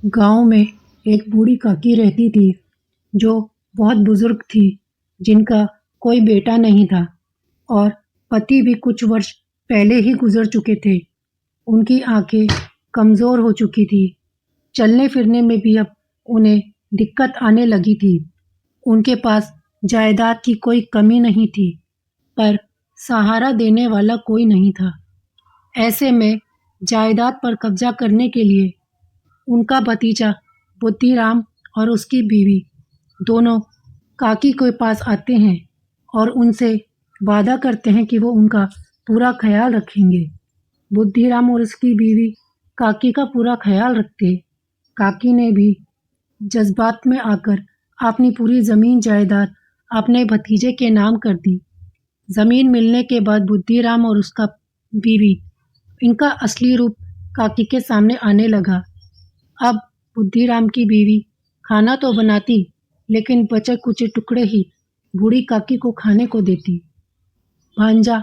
गांव में एक बूढ़ी काकी रहती थी जो बहुत बुजुर्ग थी, जिनका कोई बेटा नहीं था और पति भी कुछ वर्ष पहले ही गुजर चुके थे। उनकी आंखें कमजोर हो चुकी थी। चलने फिरने में भी अब उन्हें दिक्कत आने लगी थी। उनके पास जायदाद की कोई कमी नहीं थी, पर सहारा देने वाला कोई नहीं था। ऐसे में जायदाद पर कब्जा करने के लिए उनका भतीजा बुद्धिराम और उसकी बीवी दोनों काकी के पास आते हैं और उनसे वादा करते हैं कि वो उनका पूरा ख्याल रखेंगे। बुद्धिराम और उसकी बीवी काकी का पूरा ख्याल रखते। काकी ने भी जज्बात में आकर अपनी पूरी जमीन जायदाद अपने भतीजे के नाम कर दी। जमीन मिलने के बाद बुद्धिराम और उसका बीवी इनका असली रूप काकी के सामने आने लगा। अब बुद्धिराम की बीवी खाना तो बनाती, लेकिन बचे कुचे टुकड़े ही बूढ़ी काकी को खाने को देती। भांजा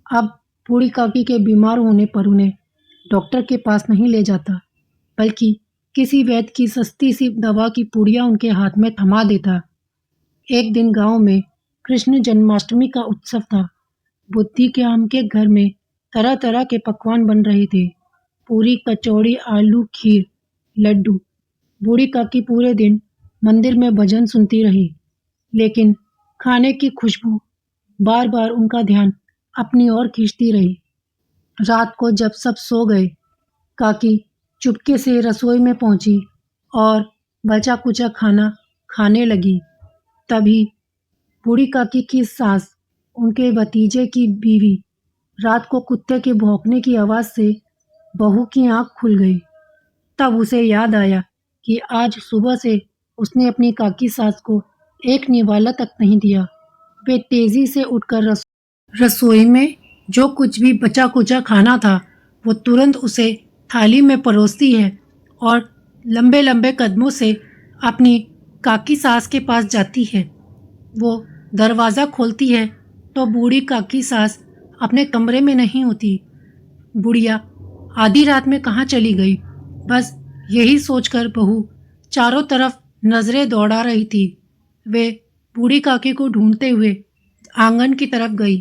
अब बूढ़ी काकी के बीमार होने पर उन्हें डॉक्टर के पास नहीं ले जाता, बल्कि किसी वैद्य की सस्ती सी दवा की पुड़िया उनके हाथ में थमा देता। एक दिन गांव में कृष्ण जन्माष्टमी का उत्सव था। बुद्धि के आम के घर में तरह तरह के पकवान बन रहे थे। पूरी, कचौड़ी, आलू, खीर, लड्डू। बूढ़ी काकी पूरे दिन मंदिर में भजन सुनती रही, लेकिन खाने की खुशबू बार बार उनका ध्यान अपनी ओर खींचती रही। रात को जब सब सो गए, काकी चुपके से रसोई में पहुंची और बचा कुचा खाना खाने लगी। तभी बूढ़ी काकी की सास, उनके भतीजे की बीवी, रात को कुत्ते के भौंकने की आवाज़ से बहू की आंख खुल गई। तब उसे याद आया कि आज सुबह से उसने अपनी काकी सास को एक निवाला तक नहीं दिया। वे तेजी से उठकर रसोई में जो कुछ भी बचा कुचा खाना था वो तुरंत उसे थाली में परोसती है और लंबे लंबे कदमों से अपनी काकी सास के पास जाती है। वो दरवाज़ा खोलती है तो बूढ़ी काकी सास अपने कमरे में नहीं होती। बुढ़िया आधी रात में कहाँ चली गई, बस यही सोचकर बहू चारों तरफ नजरें दौड़ा रही थी। वे बूढ़ी काकी को ढूंढते हुए आंगन की तरफ गई।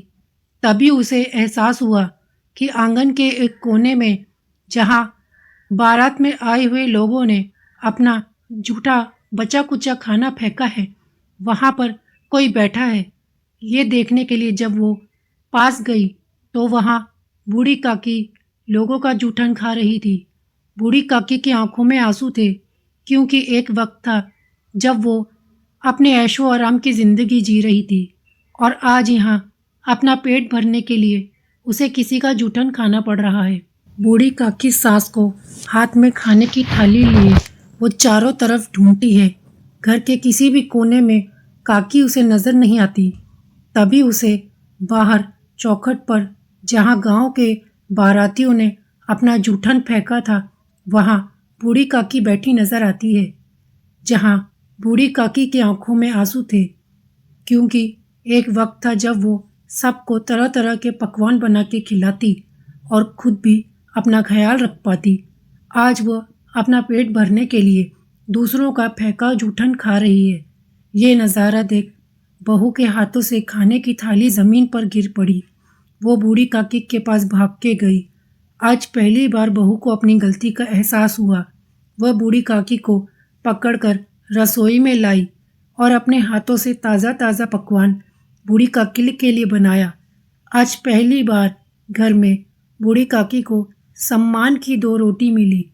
तभी उसे एहसास हुआ कि आंगन के एक कोने में, जहां बारात में आए हुए लोगों ने अपना जूठा बचा कुचा खाना फेंका है, वहां पर कोई बैठा है। ये देखने के लिए जब वो पास गई तो वहां बूढ़ी काकी लोगों का जूठन खा रही थी। बूढ़ी काकी की आंखों में आंसू थे, क्योंकि एक वक्त था जब वो अपने ऐशो आराम की ज़िंदगी जी रही थी और आज यहाँ अपना पेट भरने के लिए उसे किसी का जूठन खाना पड़ रहा है। बूढ़ी काकी सास को हाथ में खाने की थाली लिए वो चारों तरफ ढूंढती है। घर के किसी भी कोने में काकी उसे नज़र नहीं आती। तभी उसे बाहर चौखट पर, जहाँ गांव के बारातियों ने अपना जूठन फेंका था, वहाँ बूढ़ी काकी बैठी नजर आती है। जहाँ बूढ़ी काकी की आंखों में आंसू थे, क्योंकि एक वक्त था जब वो सबको तरह तरह के पकवान बना के खिलाती और खुद भी अपना ख्याल रख पाती। आज वो अपना पेट भरने के लिए दूसरों का फेंका जूठन खा रही है। ये नज़ारा देख बहू के हाथों से खाने की थाली ज़मीन पर गिर पड़ी। वो बूढ़ी काकी के पास भाग के गई। आज पहली बार बहू को अपनी गलती का एहसास हुआ। वह बूढ़ी काकी को पकड़कर रसोई में लाई और अपने हाथों से ताज़ा ताज़ा पकवान बूढ़ी काकी के लिए बनाया। आज पहली बार घर में बूढ़ी काकी को सम्मान की 2 रोटी मिली।